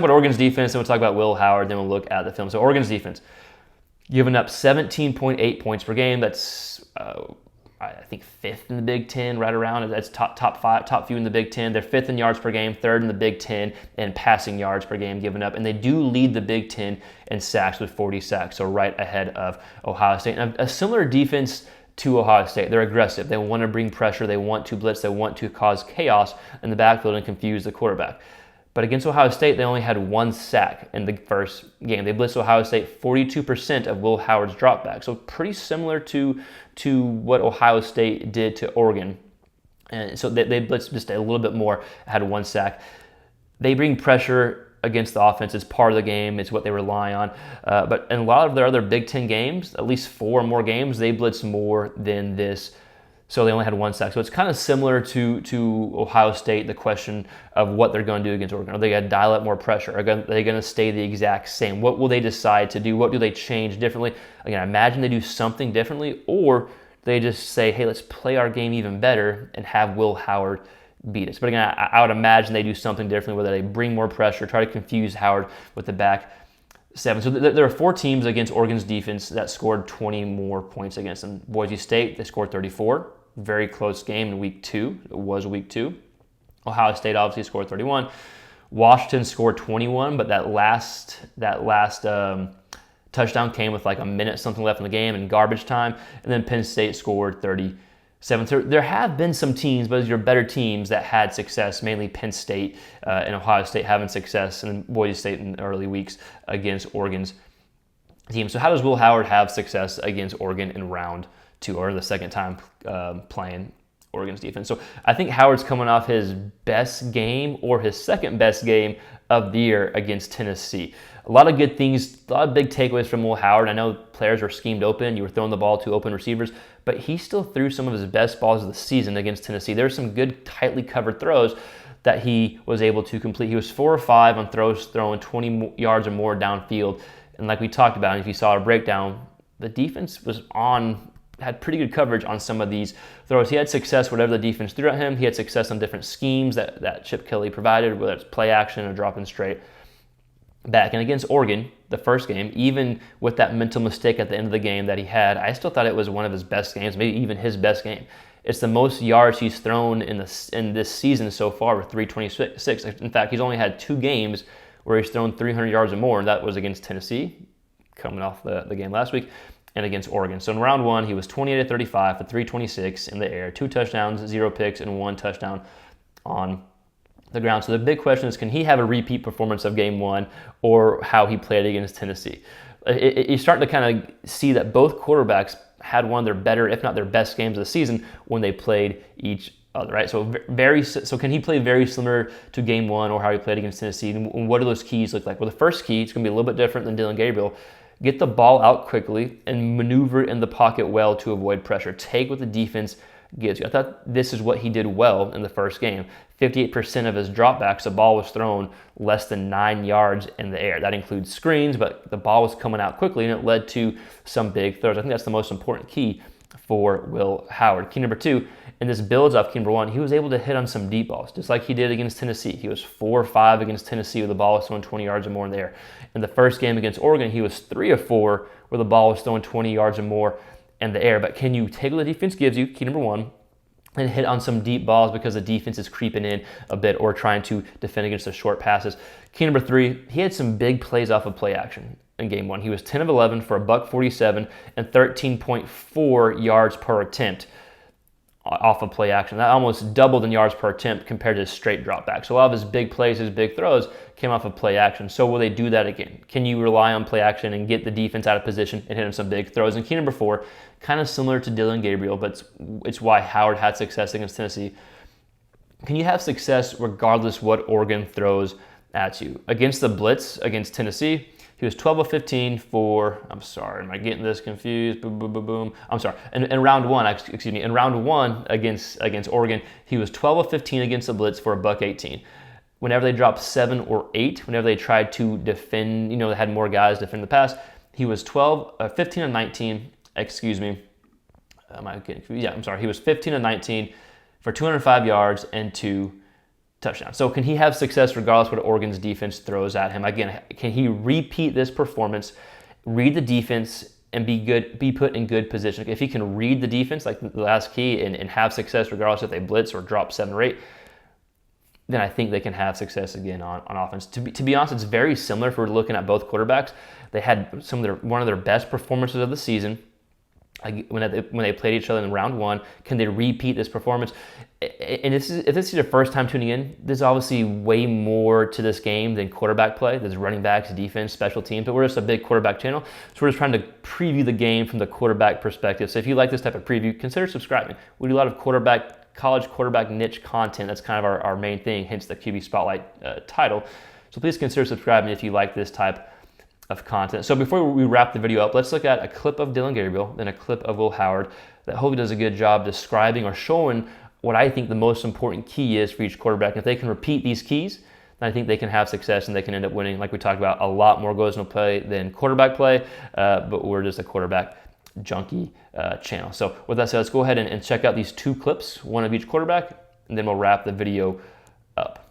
about Oregon's defense, then we'll talk about Will Howard, then we'll look at the film. So Oregon's defense, giving up 17.8 points per game. That's I think fifth in the Big Ten, right around. That's top few in the Big Ten. They're fifth in yards per game, third in the Big Ten in passing yards per game given up, and they do lead the Big Ten in sacks with 40 sacks, so right ahead of Ohio State. And a similar defense to Ohio State. They're aggressive. They want to bring pressure. They want to blitz. They want to cause chaos in the backfield and confuse the quarterback. But against Ohio State, they only had one sack in the first game. They blitzed Ohio State 42% of Will Howard's dropback. So pretty similar to what Ohio State did to Oregon. And so they blitzed just a little bit more, had one sack. They bring pressure against the offense. It's part of the game. It's what they rely on. But in a lot of their other Big Ten games, at least 4 or more games, they blitzed more than this. So they only had one sack. So it's kind of similar to Ohio State, the question of what they're going to do against Oregon. Are they going to dial up more pressure? Are they going to stay the exact same? What will they decide to do? What do they change differently? Again, I imagine they do something differently, or they just say, hey, let's play our game even better and have Will Howard beat us. But again, I would imagine they do something differently, whether they bring more pressure, try to confuse Howard with the back 7. So there are 4 teams against Oregon's defense that scored 20 more points against them. Boise State, they scored 34. Very close game in week 2. It was week 2. Ohio State obviously scored 31. Washington scored 21, but that last touchdown came with like a minute something left in the game in garbage time. And then Penn State scored 37. So there have been some teams, but those are better teams that had success, mainly Penn State and Ohio State having success, and Boise State in the early weeks against Oregon's team. So how does Will Howard have success against Oregon in round 2, or the second time playing Oregon's defense? So I think Howard's coming off his best game or his second best game of the year against Tennessee. A lot of good things, a lot of big takeaways from Will Howard. I know players were schemed open. You were throwing the ball to open receivers, but he still threw some of his best balls of the season against Tennessee. There were some good, tightly covered throws that he was able to complete. He was 4 or 5 on throws, throwing 20 yards or more downfield. And like we talked about, if you saw a breakdown, the defense had pretty good coverage on some of these throws. He had success whatever the defense threw at him. He had success on different schemes that Chip Kelly provided, whether it's play action or dropping straight back. And against Oregon, the first game, even with that mental mistake at the end of the game that he had, I still thought it was one of his best games, maybe even his best game. It's the most yards he's thrown in this season so far with 326. In fact, he's only had 2 games where he's thrown 300 yards or more, and that was against Tennessee, coming off the game last week, and against Oregon. So in round 1, he was 28 of 35 for 326 in the air, 2 touchdowns, 0 picks, and 1 touchdown on the ground. So the big question is, can he have a repeat performance of game 1 or how he played against Tennessee? You're starting to kind of see that both quarterbacks had one of their better, if not their best games of the season when they played each other, right? So can he play very similar to game 1 or how he played against Tennessee? And what do those keys look like? Well, the first key, it's going to be a little bit different than Dillon Gabriel. Get the ball out quickly and maneuver in the pocket well to avoid pressure. Take what the defense gives you. I thought this is what he did well in the first game. 58% of his dropbacks, the ball was thrown less than 9 yards in the air. That includes screens, but the ball was coming out quickly, and it led to some big throws. I think that's the most important key for Will Howard. Key number 2, and this builds off key number 1, he was able to hit on some deep balls, just like he did against Tennessee. He was 4 or 5 against Tennessee with the ball was thrown 20 yards or more in the air. In the first game against Oregon, he was 3 of 4 where the ball was thrown 20 yards or more in the air. But can you take what the defense gives you, key number 1, and hit on some deep balls because the defense is creeping in a bit or trying to defend against the short passes? Key number 3, he had some big plays off of play action in game 1. He was 10 of 11 for $147 and 13.4 yards per attempt off of play action. That almost doubled in yards per attempt compared to his straight drop back. So a lot of his big plays, his big throws came off of play action. So will they do that again? Can you rely on play action and get the defense out of position and hit him some big throws? And key number 4, kind of similar to Dillon Gabriel, but it's why Howard had success against Tennessee. Can you have success regardless what Oregon throws at you? Against the blitz, against Tennessee, he was 12 of 15 for, I'm sorry, am I getting this confused? Boom, boom, boom, boom. I'm sorry. In round 1 against Oregon, he was 12 of 15 against the blitz for $118. Whenever they dropped 7 or 8, whenever they tried to defend, they had more guys defend the pass, he was 15 and 19, excuse me. Am I getting confused? Yeah, I'm sorry. He was 15 and 19 for 205 yards and 2 touchdown. So can he have success regardless what Oregon's defense throws at him? Again, can he repeat this performance, read the defense, and be put in good position? If he can read the defense, like the last key, and have success regardless if they blitz or drop 7 or 8, then I think they can have success again on offense. To be honest, it's very similar if we're looking at both quarterbacks. They had one of their best performances of the season when they played each other in round 1. Can they repeat this performance? And if this is your first time tuning in, there's obviously way more to this game than quarterback play. There's running backs, defense, special teams, but we're just a big quarterback channel. So we're just trying to preview the game from the quarterback perspective. So if you like this type of preview, consider subscribing. We do a lot of college quarterback niche content. That's kind of our main thing, hence the QB Spotlight title. So please consider subscribing if you like this type of content. So before we wrap the video up, let's look at a clip of Dylan Gabriel, then a clip of Will Howard that hopefully does a good job describing or showing what I think the most important key is for each quarterback. If they can repeat these keys, then I think they can have success and they can end up winning. Like we talked about, a lot more goes into play than quarterback play, but we're just a quarterback junkie channel. So with that said, let's go ahead and check out these 2 clips, one of each quarterback, and then we'll wrap the video up.